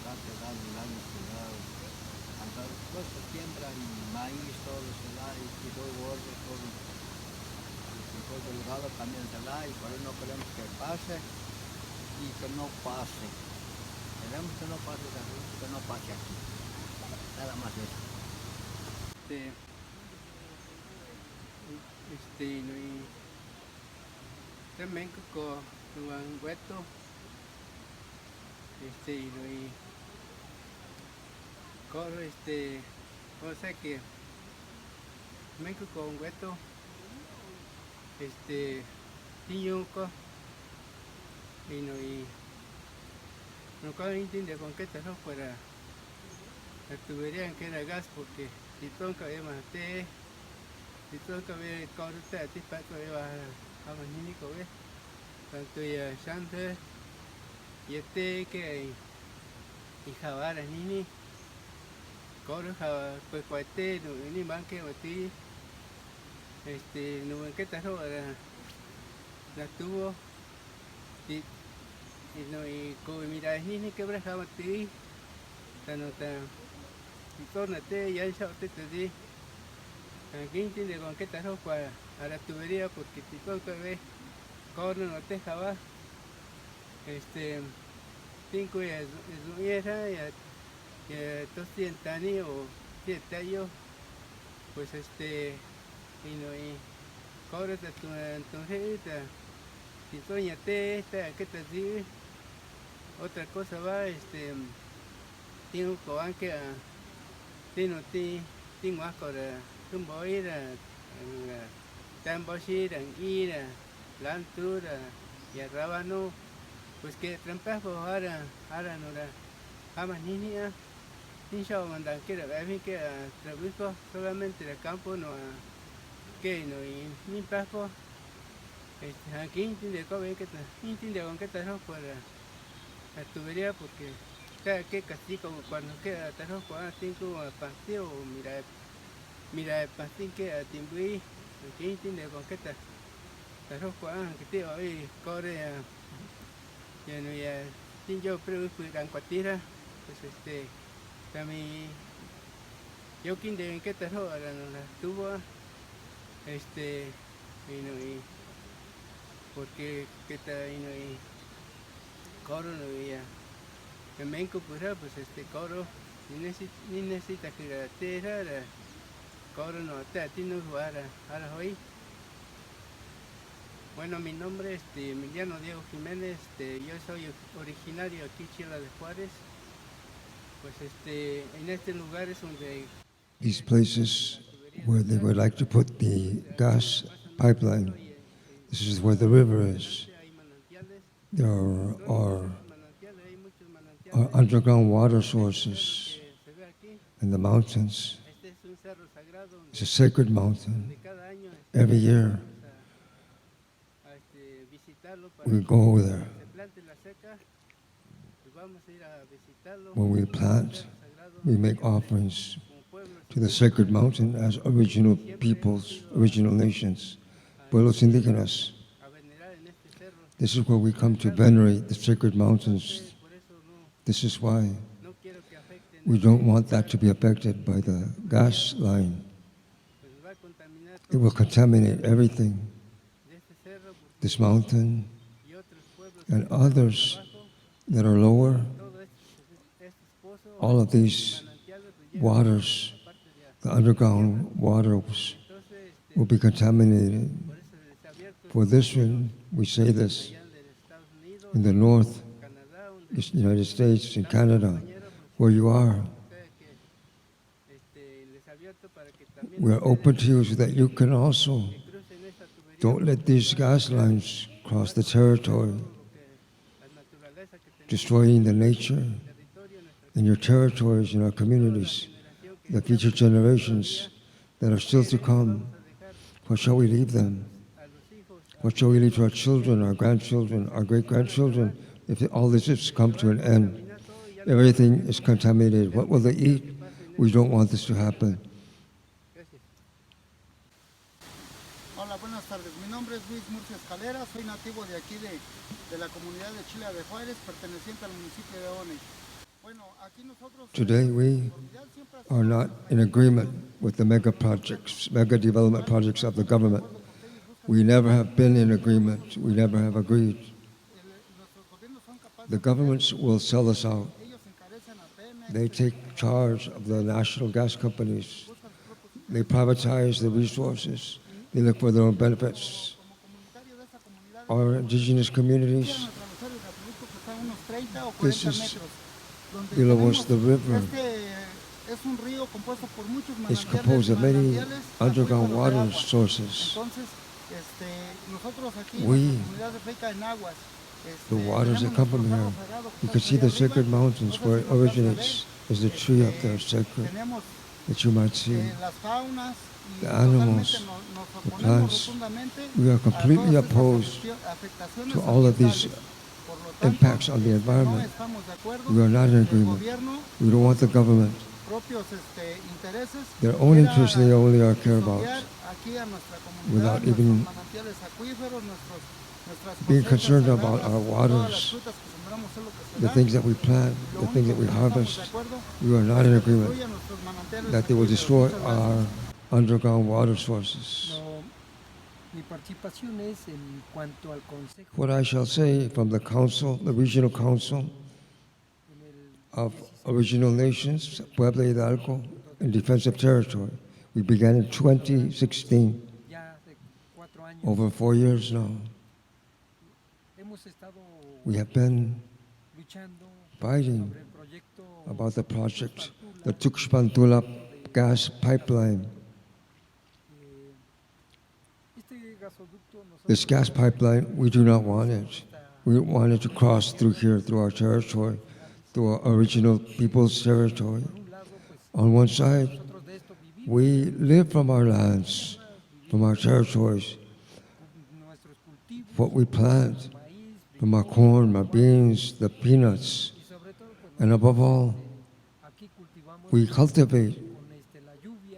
aguacate, dan el año cuidado. Después se siembra y maíz, todo se da, y todo verde, todo. Y todo delgado también se da, y por eso no queremos que pase y que no pase. Queremos que no pase aquí, que no pase aquí. Nada más eso. También con un hueto, corro, o sea que México con hueto, tiñuco, y no cabe entiende con qué te para la tubería que era gas porque si todo cabía más té, si todo cabía corte a ti para que iba a mañana comer, tanto ya chante y que y jabara nini, corre jabara pues cuate no ni banque o ti, no que te la tuvo y no y como mira nini que brajaba ti, tan y tornate ya el chao te di. Aquí entiende con qué te para a la tubería porque si todo que ve corre no te jaba 5 ya ya 200 años o 7 años pues y no y corre te tu entonces si soñate que te di otra cosa va tengo que tengo más para un boy tamboshi ira lantura y rábano pues que trampas ahora no la jamás niña ni yo mandan que la vez que trabajo solamente el campo no que no y ni paso aquí entiende con que te para la tubería porque cada que casi como cuando queda te para 5 partidos mira el pastín que a Timbuí aquí entiende con que te que te hoy corre ya no ya tin yo pero fui gan cuatira pues también yo quien de que te ahora no la tuvo y no y porque que te y no y coro no ya en México pues coro ni necesita que la tierra coro no te a ti no ahora hoy. Bueno, mi nombre es Emiliano Diego Jiménez, yo soy originario aquí Chila de Juárez, pues en este lugar es donde these places where they would like to put the gas pipeline. This is where the river is. There are underground water sources in the mountains. It's a sacred mountain. Every year we go there. When we plant, we make offerings to the sacred mountain as original peoples, original nations, Pueblos Indígenas. This is where we come to venerate the sacred mountains. This is why we don't want that to be affected by the gas line. It will contaminate everything. This mountain and others that are lower, all of these waters, the underground waters will be contaminated. For this reason, we say this in the north, United States, in Canada, where you are. We are open to you so that you can also don't let these gas lines cross the territory, destroying the nature in your territories, in our communities, the future generations that are still to come. What shall we leave them? What shall we leave to our children, our grandchildren, our great-grandchildren, if all this has come to an end? Everything is contaminated. What will they eat? We don't want this to happen. Hola, buenas tardes. Mi nombre es Luis Murcia Escalera, soy nativo de aquí de la comunidad de Chile de Juárez, perteneciente al municipio de One. Today, we are not in agreement with the mega projects, mega development projects of the government. We never have been in agreement. We never have agreed. The governments will sell us out. They take charge of the national gas companies. They privatize the resources. They look for their own benefits. Our indigenous communities, this is below us, the river. It's composed of many underground water sources. The waters that come from here, you can see the sacred mountains where it originates. There's a tree up there, sacred, that you might see. The animals, the plants. We are completely opposed to all of these impacts on the environment. We are not in agreement. We don't want the government. Their own interests they only care about, without even being concerned about our waters, the things that we plant, the things that we harvest. We are not in agreement that they will destroy our underground water sources. What I shall say from the council, the regional council of Original Nations, Puebla Hidalgo, and Defensive Territory. We began in 2016, over 4 years now. We have been fighting about the project, the Tuxpan-Tulap gas pipeline. This gas pipeline, we do not want it. We want it to cross through here, through our territory, through our original people's territory. On one side, we live from our lands, from our territories, what we plant, from our corn, our beans, the peanuts, and above all, we cultivate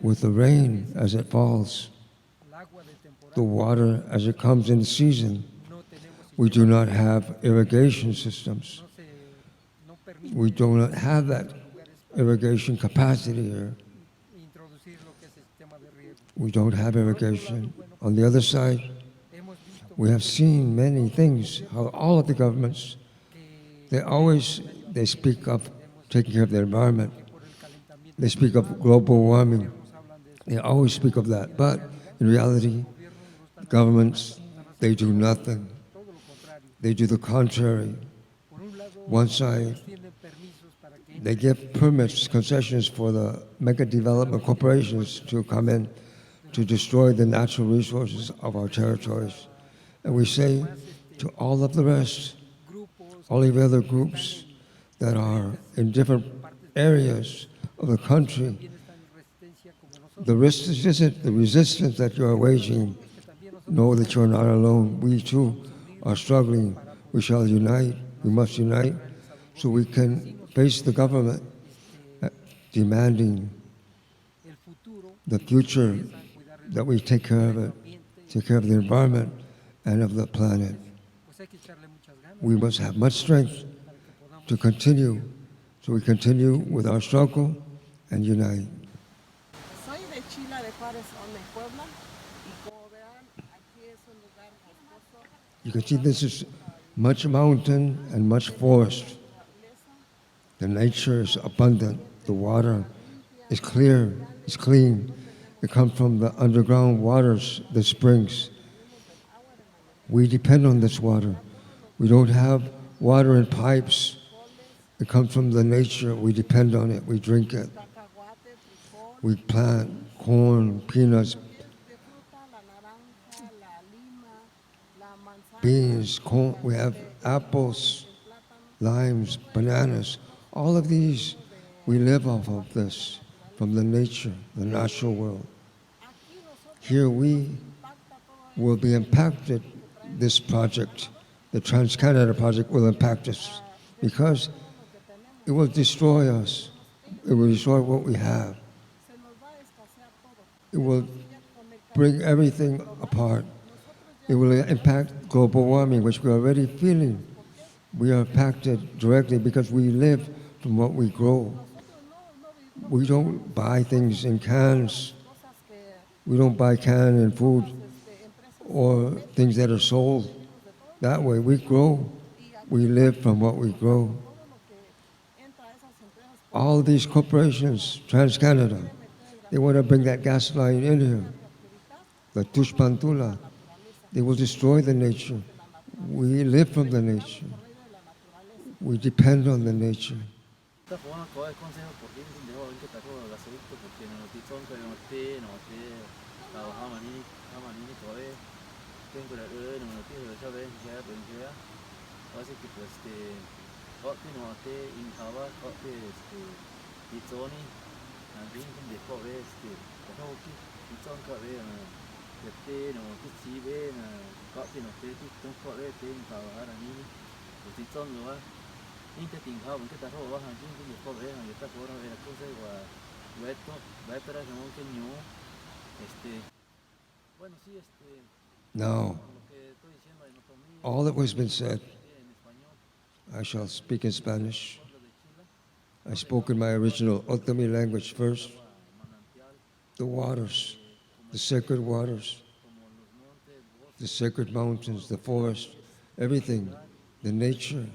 with the rain as it falls, the water as it comes in season. We do not have irrigation systems. We do not have that irrigation capacity here. We don't have irrigation. On the other side, we have seen many things, how all of the governments, they speak of taking care of the environment. They speak of global warming. They always speak of that. But in reality, governments, they do nothing. They do the contrary. One side, they give permits, concessions for the mega development corporations to come in to destroy the natural resources of our territories. And we say to all of the rest, all of the other groups that are in different areas of the country, the resistance that you are waging, know that you are not alone. We too are struggling. We shall unite. We must unite so we can face the government demanding the future, that we take care of it, take care of the environment and of the planet. We must have much strength to continue, so we continue with our struggle and unite. You can see this is much mountain and much forest. The nature is abundant. The water is clear, it's clean. It comes from the underground waters, the springs. We depend on this water. We don't have water in pipes. It comes from the nature. We depend on it. We drink it. We plant corn, peanuts, beans, corn. We have apples, limes, bananas. All of these, we live off of this from the nature, the natural world. Here we will be impacted. This project, the Trans-Canada project, will impact us because it will destroy us. It will destroy what we have. It will bring everything apart. It will impact global warming, which we're already feeling. We are impacted directly because we live from what we grow. We don't buy things in cans. We don't buy canned food or things that are sold. That way we grow. We live from what we grow. All these corporations, TransCanada, they want to bring that gas line in here. The Tuxpantula, they will destroy the nature. We live from the nature. We depend on the nature. Now, all that was been said, I shall speak in Spanish. I spoke in my original Otomi language first. The waters, the sacred waters, the sacred mountains, the forest, everything, the nature.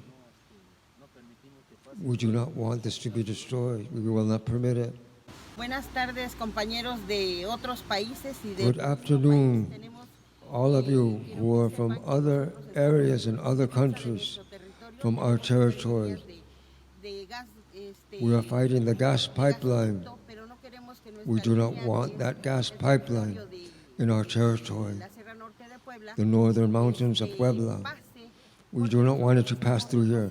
We do not want this to be destroyed. We will not permit it. Buenas tardes, compañeros de otros países y de Good afternoon, all of you who are from other areas and other countries, from our territory. We are fighting the gas pipeline. We do not want that gas pipeline in our territory. The northern mountains of Puebla. We do not want it to pass through here.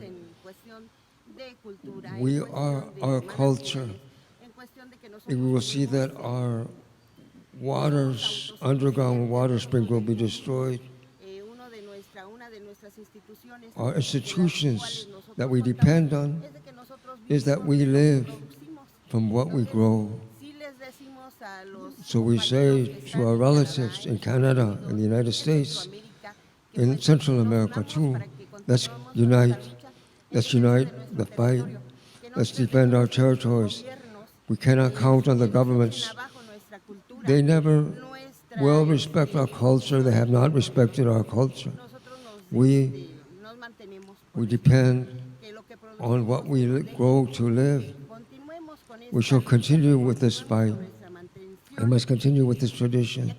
We are our culture. We will see that our waters, underground water spring will be destroyed. Our institutions that we depend on is that we live from what we grow. So we say to our relatives in Canada, in the United States, in Central America too, let's unite the fight, let's defend our territories. We cannot count on the governments. They never will respect our culture. They have not respected our culture. We depend on what we grow to live. We shall continue with this fight. We must continue with this tradition.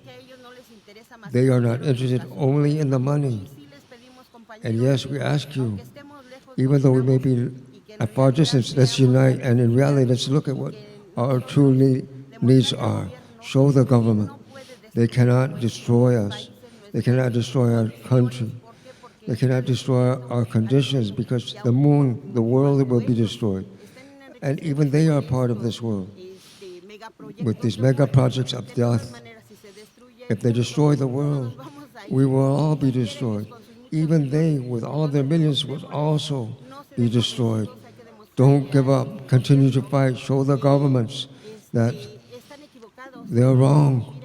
They are not interested only in the money. And yes, we ask you, even though we may be at far distance, let's unite, and in reality, let's look at what our true needs are. Show the government. They cannot destroy us. They cannot destroy our country. They cannot destroy our conditions, because the moon, the world will be destroyed. And even they are part of this world. With these mega projects of death, if they destroy the world, we will all be destroyed. Even they, with all their millions, will also be destroyed. Don't give up. Continue to fight. Show the governments that they are wrong.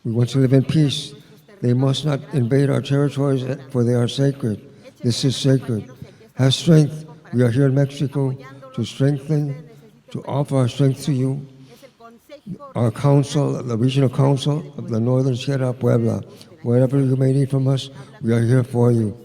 We want to live in peace. They must not invade our territories, for they are sacred. This is sacred. Have strength. We are here in Mexico to strengthen, to offer our strength to you. Our council, the regional council of the Northern Sierra Puebla, whatever you may need from us, we are here for you.